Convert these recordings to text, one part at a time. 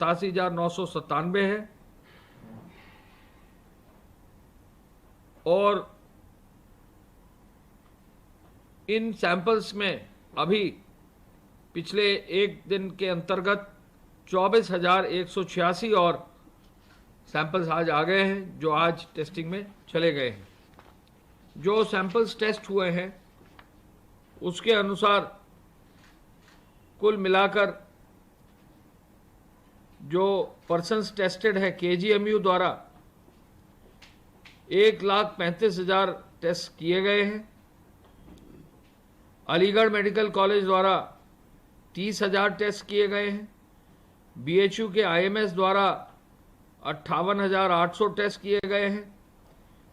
87,997 है और इन सैंपल्स में अभी पिछले एक दिन के अंतर्गत 24,186 और सैंपल्स आज आ गए हैं जो आज टेस्टिंग में चले गए हैं। जो सैंपल्स टेस्ट हुए हैं उसके अनुसार कुल मिलाकर जो पर्सन्स टेस्टेड है केजीएमयू द्वारा 1,35,000 टेस्ट किए गए हैं। अलीगढ़ मेडिकल कॉलेज द्वारा 30,000 टेस्ट किए गए हैं। बीएचयू के आईएमएस द्वारा 58,800 टेस्ट किए गए हैं।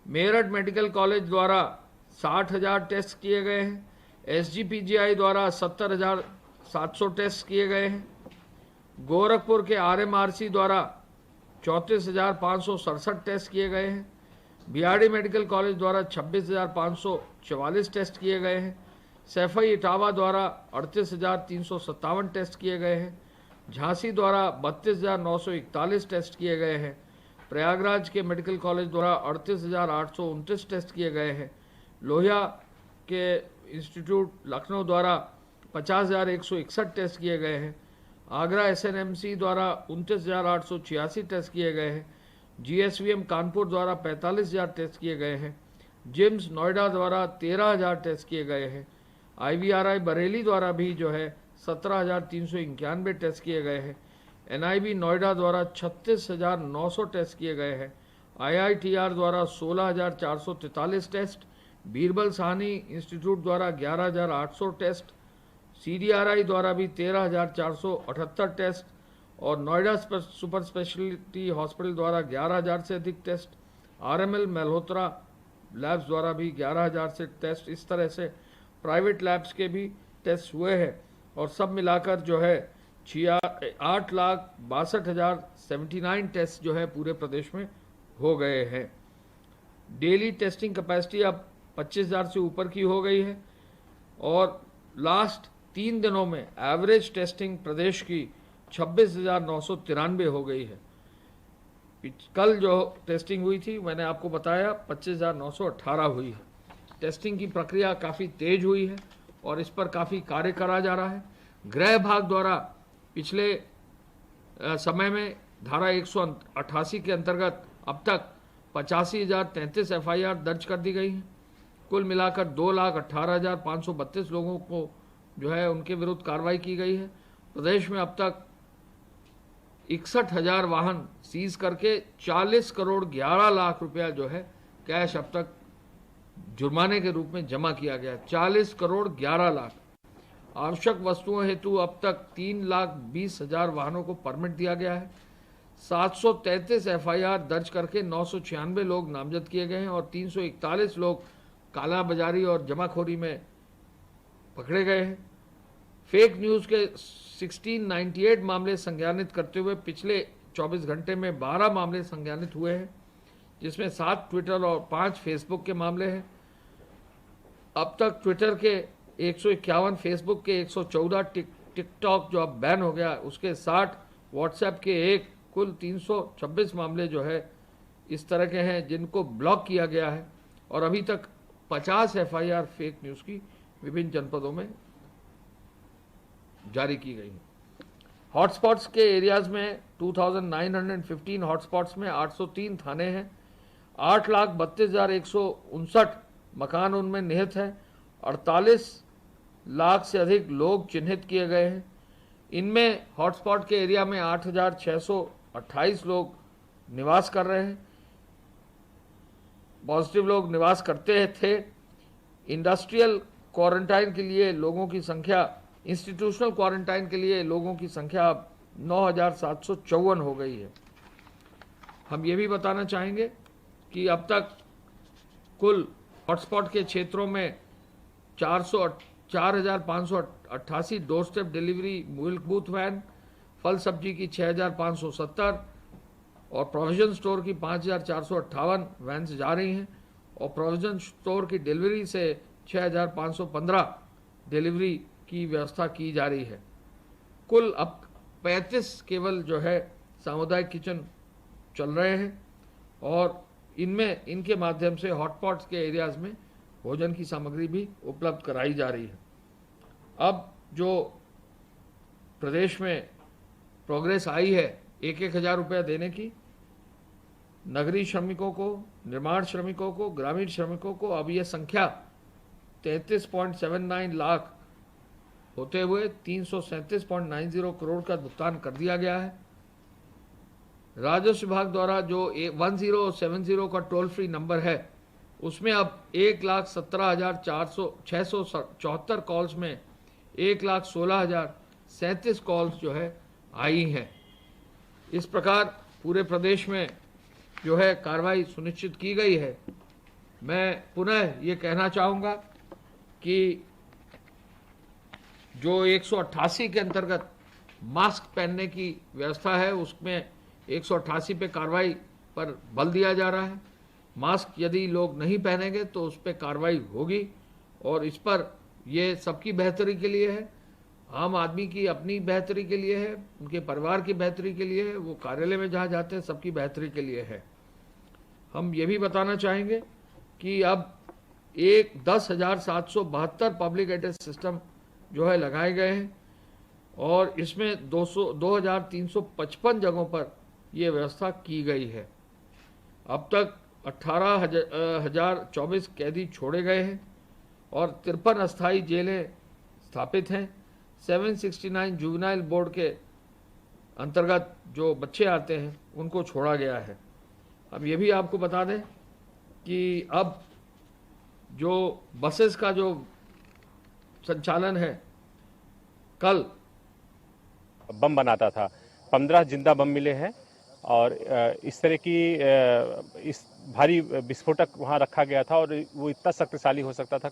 मेरठ मेडिकल कॉलेज द्वारा 60,000 टेस्ट किए गए हैं। एसजीपीजीआई द्वारा 70,700 टेस्ट किए गए हैं। गोरखपुर के आरएमआरसी द्वारा 34,567 टेस्ट किए गए हैं। बीआरडी मेडिकल कॉलेज द्वारा 26,544 टेस्ट किए गए हैं। सैफई इटावा द्वारा 38,357 टेस्ट किए गए हैं। झांसी द्वारा 32,941 टेस्ट किए गए हैं। प्रयागराज के मेडिकल कॉलेज द्वारा 38,829 टेस्ट किए गए हैं। लोहिया के इंस्टीट्यूट लखनऊ द्वारा 50,161 टेस्ट किए गए हैं। आगरा एसएनएमसी द्वारा 29,886 टेस्ट किए गए हैं। जीएसवीएम कानपुर द्वारा 45,000 टेस्ट किए गए हैं। जिम्स नोएडा द्वारा 13,000 टेस्ट किए गए हैं। आईवीआरआई बरेली द्वारा भी जो है 17,391 टेस्ट किए गए हैं। एनआईबी नोएडा द्वारा 36,900 टेस्ट किए गए हैं। आईआईटीआर द्वारा 16,443 टेस्ट। बीरबल साहनी इंस्टीट्यूट द्वारा 11,800 टेस्ट। सीडीआरआई द्वारा भी 13,478 टेस्ट और नोएडा सुपर स्पेशलिटी हॉस्पिटल द्वारा 11,000 से अधिक टेस्ट। आरएमएल मल्होत्रा लैब्स द्वारा भी 11,000 से टेस्ट। इस तरह से प्राइवेट लैब्स के भी टेस्ट हुए हैं और सब मिलाकर जो है 8,62,079 टेस्ट जो है पूरे प्रदेश में हो गए हैं। डेली टेस्टिंग कैपेसिटी अब 25,000 से ऊपर की हो गई है और लास्ट 3 दिनों में एवरेज टेस्टिंग प्रदेश की 26,993 हो गई है। कल जो टेस्टिंग हुई थी मैंने आपको बताया 25,918 हुई है। टेस्टिंग की प्रक्रिया काफ़ी तेज हुई है और इस पर काफ़ी कार्य करा जा रहा है। गृह विभाग द्वारा पिछले समय में धारा 188 के अंतर्गत अब तक 85,033 एफआईआर दर्ज कर दी गई हैं। कुल मिलाकर 2,18,532 लोगों को जो है उनके विरुद्ध कार्रवाई की गई है। प्रदेश में अब तक 61,000 वाहन सीज करके 40 करोड़ 11 लाख रुपया जो है कैश अब तक जुर्माने के रूप में जमा किया गया। 40 करोड़ 11 लाख। आवश्यक वस्तुओं हेतु अब तक 3,20,000 वाहनों को परमिट दिया गया है। 733 एफआईआर दर्ज करके 996 लोग नामजद किए गए हैं और 341 लोग कालाबाजारी और जमाखोरी में पकड़े गए हैं। फेक न्यूज़ के 1698 मामले संज्ञानित करते हुए पिछले 24 घंटे में 12 मामले संज्ञानित हुए हैं, जिसमें 7 ट्विटर और 5 फेसबुक के मामले हैं। अब तक ट्विटर के 151, फेसबुक के 114, टिकटॉक जो अब बैन हो गया उसके 60, व्हाट्सएप के 1, कुल 326 मामले जो है इस तरह के हैं जिनको ब्लॉक किया गया है और अभी तक 50 एफआईआर फेक न्यूज़ की विभिन्न जनपदों में जारी की गई है। हॉटस्पॉट्स के एरियाज में 2,915 हॉटस्पॉट्स में 803 थाने हैं। 8,32,159 मकान उनमें निहित हैं। 48 लाख से अधिक लोग चिन्हित किए गए हैं। इनमें हॉटस्पॉट के एरिया में 8,628 लोग निवास कर रहे हैं, पॉजिटिव लोग निवास करते थे। इंडस्ट्रियल क्वारंटाइन के लिए लोगों की संख्या, इंस्टीट्यूशनल क्वारंटाइन के लिए लोगों की संख्या अब 9,754 हो गई है। हम ये भी बताना चाहेंगे कि अब तक कुल हॉटस्पॉट के क्षेत्रों में 4,588 doorstep delivery milk booth van, फल सब्जी की 6,570 और प्रोविजन स्टोर की 5,458 वैन्स जा रही हैं और प्रोविजन स्टोर की डिलीवरी से 6,515 डिलीवरी की व्यवस्था की जा रही है। कुल अब 35 केवल जो है सामुदायिक किचन चल रहे हैं और इनके माध्यम से हॉटपॉट्स के एरियाज में भोजन की सामग्री भी उपलब्ध कराई जा रही है। अब जो प्रदेश में प्रोग्रेस आई है 1,000 रुपया देने की, नगरीय श्रमिकों को, निर्माण श्रमिकों को, ग्रामीण श्रमिकों को, अब यह संख्या 33.79 लाख होते हुए 337.90 करोड़ का भुगतान कर दिया गया है। राजस्व विभाग द्वारा जो 1070 का टोल फ्री नंबर है उसमें अब 1,17,674 कॉल्स में 1,16,037 कॉल्स जो है आई हैं। इस प्रकार पूरे प्रदेश में जो है कार्रवाई सुनिश्चित की गई है। मैं पुनः ये कहना चाहूँगा कि जो 188 के अंतर्गत मास्क पहनने की व्यवस्था है उसमें 188 पे कार्रवाई पर बल दिया जा रहा है। मास्क यदि लोग नहीं पहनेंगे तो उस पर कार्रवाई होगी और इस पर ये सबकी बेहतरी के लिए है, आम आदमी की अपनी बेहतरी के लिए है, उनके परिवार की बेहतरी के लिए है, वो कार्यालय में जहाँ जाते हैं सबकी बेहतरी के लिए है। हम ये भी बताना चाहेंगे कि अब 10,772 पब्लिक एड्रेस सिस्टम जो है लगाए गए हैं और इसमें 2,355 जगहों पर ये व्यवस्था की गई है। अब तक 18,024 कैदी छोड़े गए हैं और 53 अस्थायी जेलें स्थापित हैं। 769 जुवेनाइल बोर्ड के अंतर्गत जो बच्चे आते हैं उनको छोड़ा गया है। अब ये भी आपको बता दें कि अब जो बसेस का जो संचालन है, कल बम बनाता था, 15 जिंदा बम मिले हैं और इस तरह की इस भारी विस्फोटक वहां रखा गया था और वो इतना शक्तिशाली हो सकता था।